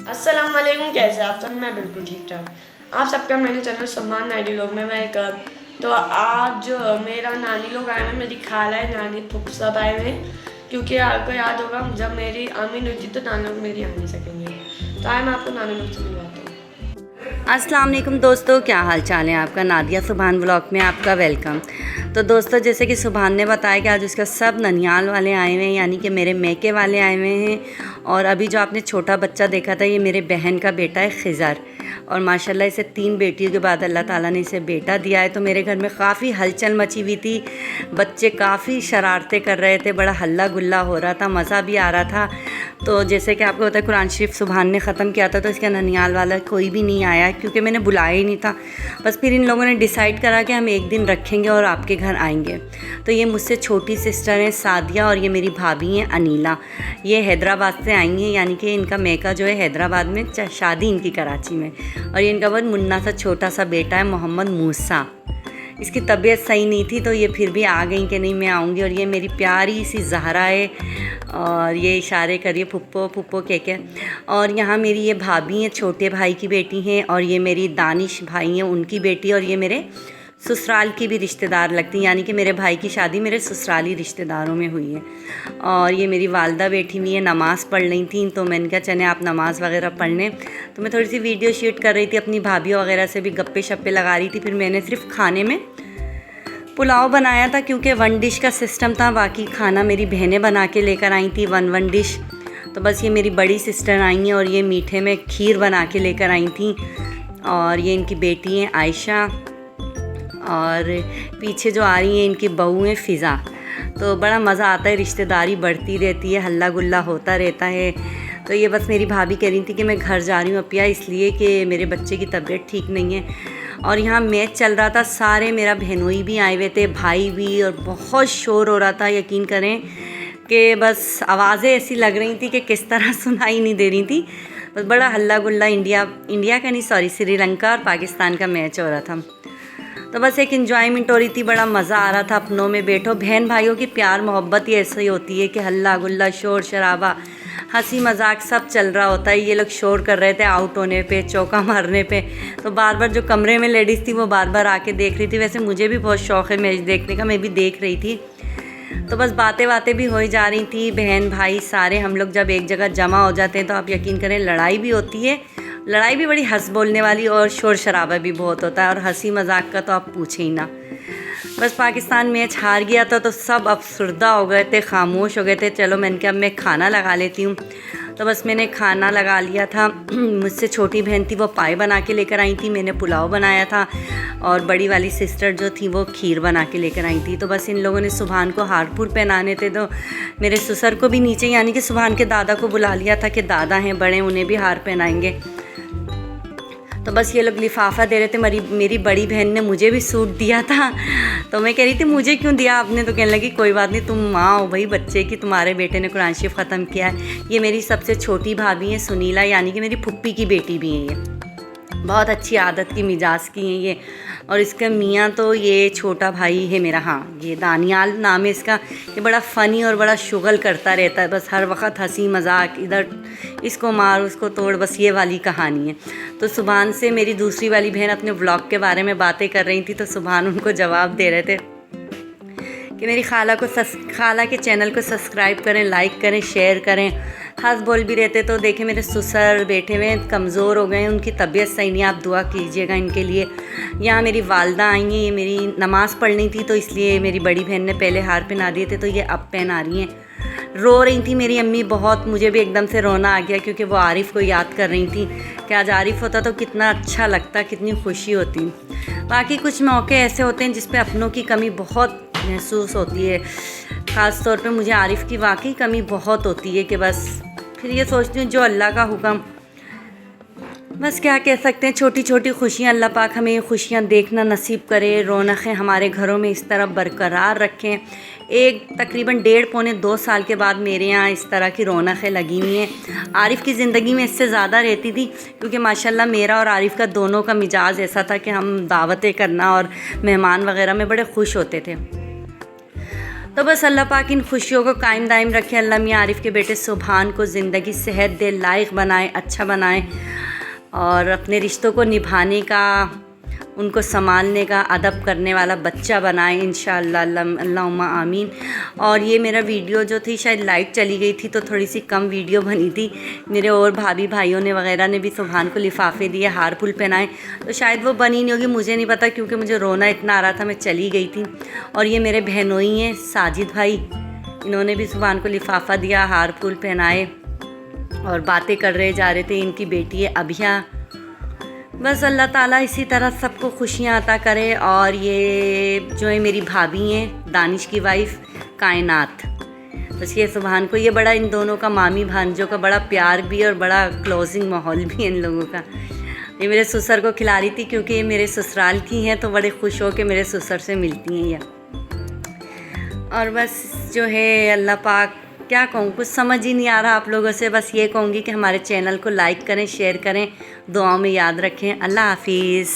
अस्सलाम वालेकुम, कैसे आप सब? मैं बिल्कुल ठीक ठाक। आप सबका मेरे चैनल सम्मान नानी लोग में वेलकम। तो आज जो मेरा नानी लोग आए हैं, मेरी खाला है, नानी फुफ सब आए हुए हैं, क्योंकि आपको याद होगा जब मेरी अम्मी हुई थी तो नानी लोग मेरी आ नहीं सकेंगे। तो आए मैं आपको नानी लोग से मिलवाता हूँ। अस्सलाम वालेकुम दोस्तों, क्या हाल चाल है आपका। नादिया सुभान व्लॉग में आपका वेलकम। तो दोस्तों, जैसे कि सुभान ने बताया कि आज उसका सब ननियाल वाले आए हुए हैं, यानी कि मेरे मैके वाले आए हुए हैं। और अभी जो आपने छोटा बच्चा देखा था, ये मेरे बहन का बेटा है खिज़र। और माशाल्लाह इसे 3 बेटियों के बाद अल्लाह ताला ने इसे बेटा दिया है। तो मेरे घर में काफ़ी हलचल मची हुई थी, बच्चे काफ़ी शरारतें कर रहे थे, बड़ा हल्ला गुल्ला हो रहा था, मज़ा भी आ रहा था। तो जैसे कि आपको पता है कुरान शरीफ सुभान ने ख़त्म किया था, तो इसका ननियाल वाला कोई भी नहीं आया क्योंकि मैंने बुलाया ही नहीं था। बस फिर इन लोगों ने डिसाइड करा कि हम एक दिन रखेंगे और आपके घर आएंगे। तो ये मुझसे छोटी सिस्टर हैं सादिया, और ये मेरी भाभी हैं अनीला। ये हैदराबाद से आई हैं, यानी कि इनका मेका जो है हैदराबाद में, शादी इनकी कराची में। और ये इनका बहुत मुन्ना सा छोटा सा बेटा है मोहम्मद मूसा। इसकी तबीयत सही नहीं थी तो ये फिर भी आ गई कि नहीं मैं आऊँगी। और ये मेरी प्यारी सी ज़हरा है, और ये इशारे करिए फुप्पो फुप्पो के। और यहाँ मेरी ये भाभी हैं, छोटे भाई की बेटी हैं, और ये मेरी दानिश भाई हैं, उनकी बेटी। और ये मेरे ससुराल की भी रिश्तेदार लगती हैं, यानी कि मेरे भाई की शादी मेरे ससुराली रिश्तेदारों में हुई है। और ये मेरी वालदा बैठी हुई है, नमाज़ पढ़ रही थी, तो मैंने कहा चले आप नमाज़ वगैरह पढ़ लें। तो मैं थोड़ी सी वीडियो शूट कर रही थी, अपनी भाभियों वगैरह से भी गप्पे शप्पे लगा रही थी। फिर मैंने सिर्फ खाने में पुलाव बनाया था, क्योंकि 1 डिश का सिस्टम था, बाकी खाना मेरी बहनें बना के लेकर आई थी 1 डिश। तो बस ये मेरी बड़ी सिस्टर आई हैं, और ये मीठे में खीर बना के लेकर आई थी। और ये इनकी बेटी हैं आयशा, और पीछे जो आ रही हैं इनकी बहू हैं फ़िज़ा। तो बड़ा मज़ा आता है, रिश्तेदारी बढ़ती रहती है, हल्ला गुल्ला होता रहता है। तो ये बस मेरी भाभी कह रही थी कि मैं घर जा रही हूँ अपिया, इसलिए कि मेरे बच्चे की तबीयत ठीक नहीं है। और यहाँ मैच चल रहा था, सारे मेरा बहनोई भी आए हुए थे, भाई भी, और बहुत शोर हो रहा था। यकीन करें कि बस आवाज़ें ऐसी लग रही थी कि किस तरह सुनाई नहीं दे रही थी। बस बड़ा हल्ला गुल्ला, इंडिया का नहीं सॉरी श्रीलंका और पाकिस्तान का मैच हो रहा था। तो बस एक इन्जॉयमेंट हो रही थी, बड़ा मज़ा आ रहा था। अपनों में बैठो, बहन भाइयों की प्यार मोहब्बत ही ऐसी होती है कि हल्ला गुल्ला, शोर शराबा, हंसी मजाक सब चल रहा होता है। ये लोग शोर कर रहे थे आउट होने पे, चौका मारने पे। तो बार बार जो कमरे में लेडीज़ थी वो बार बार आके देख रही थी। वैसे मुझे भी बहुत शौक़ है मैच देखने का, मैं भी देख रही थी। तो बस बातें बातें भी हो ही जा रही थी। बहन भाई सारे हम लोग जब एक जगह जमा हो जाते हैं तो आप यकीन करें लड़ाई भी होती है, लड़ाई भी बड़ी हंस बोलने वाली, और शोर शराबा भी बहुत होता है, और हंसी मजाक का तो आप पूछे ही ना। बस पाकिस्तान मैच हार गया था तो सब अफसरदा हो गए थे, खामोश हो गए थे। चलो मैंने कहा मैं खाना लगा लेती हूँ। तो बस मैंने खाना लगा लिया था। मुझसे छोटी बहन थी वो पाए बना के लेकर आई थी, मैंने पुलाव बनाया था, और बड़ी वाली सिस्टर जो थी वो खीर बना के लेकर आई थी। तो बस इन लोगों ने सुभान को हारपुर पहनाने थे, तो मेरे ससुर को भी नीचे, यानी कि सुभान के दादा को बुला लिया था कि दादा हैं बड़े, उन्हें भी हार पहनाएंगे। तो बस ये लोग लिफाफा दे रहे थे। मेरी बड़ी बहन ने मुझे भी सूट दिया था, तो मैं कह रही थी मुझे क्यों दिया आपने। तो कहने लगी कोई बात नहीं, तुम माँ हो भाई बच्चे की, तुम्हारे बेटे ने कुरान शरीफ ख़त्म किया है। ये मेरी सबसे छोटी भाभी है सुनीला, यानी कि मेरी फुप्पी की बेटी भी है। ये बहुत अच्छी आदत की मिजाज की हैं ये। और इसका मियाँ तो ये छोटा भाई है मेरा, हाँ ये दानियाल नाम है इसका। ये बड़ा फ़नी और बड़ा शुगल करता रहता है, बस हर वक्त हंसी मजाक, इधर इसको मार उसको तोड़, बस ये वाली कहानी है। तो सुभान से मेरी दूसरी वाली बहन अपने व्लॉग के बारे में बातें कर रही थी, तो सुभान उनको जवाब दे रहे थे कि मेरी खाला के चैनल को सब्सक्राइब करें, लाइक करें, शेयर करें। हंस बोल भी रहते। तो देखें मेरे ससुर बैठे हुए कमज़ोर हो गए हैं, उनकी तबीयत सही नहीं, आप दुआ कीजिएगा इनके लिए। यहाँ मेरी वालदा आई हैं, ये मेरी नमाज़ पढ़नी थी तो इसलिए मेरी बड़ी बहन ने पहले हार पहना दिए थे, तो ये अब पहना रही हैं। रो रही थी मेरी अम्मी बहुत, मुझे भी एकदम से रोना आ गया, क्योंकि वो आरिफ़ को याद कर रही थी कि आज आरिफ़ होता तो कितना अच्छा लगता, कितनी खुशी होती। बाकी कुछ मौके ऐसे होते हैं जिस पे अपनों की कमी बहुत महसूस होती है। ख़ास तौर पे मुझे आरिफ़ की वाकई कमी बहुत होती है कि बस फिर ये सोचती हूँ जो अल्लाह का हुक्म, बस क्या कह सकते हैं। छोटी छोटी खुशियाँ, अल्लाह पाक हमें खुशियाँ देखना नसीब करे, रौनकें हमारे घरों में इस तरह बरकरार रखें। एक तकरीबन 1.5-2 साल के बाद मेरे यहाँ इस तरह की रौनकें लगी हुई हैं। आरिफ़ की ज़िंदगी में इससे ज़्यादा रहती थी, क्योंकि माशाल्लाह मेरा और आरिफ़ का दोनों का मिजाज ऐसा था कि हम दावतें करना और मेहमान वगैरह में बड़े खुश होते थे। तो बस अल्लाह पाक इन खुशियों को कायम दायम रखे। अल्लाह मियां आरिफ के बेटे सुभान को ज़िंदगी सेहत दे, लायक बनाए, अच्छा बनाए और अपने रिश्तों को निभाने का, उनको संभालने का, अदब करने वाला बच्चा बनाए इंशाअल्लाह, अल्लाहुम्मा आमीन। और ये मेरा वीडियो जो थी शायद लाइट चली गई थी तो थोड़ी सी कम वीडियो बनी थी। मेरे और भाभी भाइयों ने वगैरह ने भी सुभान को लिफाफे दिए, हार फूल पहनाए, तो शायद वो बनी नहीं होगी, मुझे नहीं पता, क्योंकि मुझे रोना इतना आ रहा था, मैं चली गई थी। और ये मेरे बहनोई हैं साजिद भाई, इन्होंने भी सुभान को लिफाफा दिया, हार फूल पहनाए और बातें कर रहे जा रहे थे। इनकी बेटी है अभिया। बस अल्लाह ताला इसी तरह सबको खुशियाँ अता करे। और ये जो है मेरी भाभी हैं दानिश की वाइफ कायनात, बस ये सुभान को, ये बड़ा इन दोनों का, मामी भांजों का बड़ा प्यार भी और बड़ा क्लोजिंग माहौल भी है इन लोगों का। ये मेरे ससुर को खिला रही थी क्योंकि ये मेरे ससुराल की हैं, तो बड़े खुश हो के मेरे ससुर से मिलती हैं ये। और बस जो है अल्लाह पाक, क्या कहूँ, कुछ समझ ही नहीं आ रहा आप लोगों से। बस ये कहूँगी कि हमारे चैनल को लाइक करें, शेयर करें, दुआओं में याद रखें। अल्लाह हाफिज़।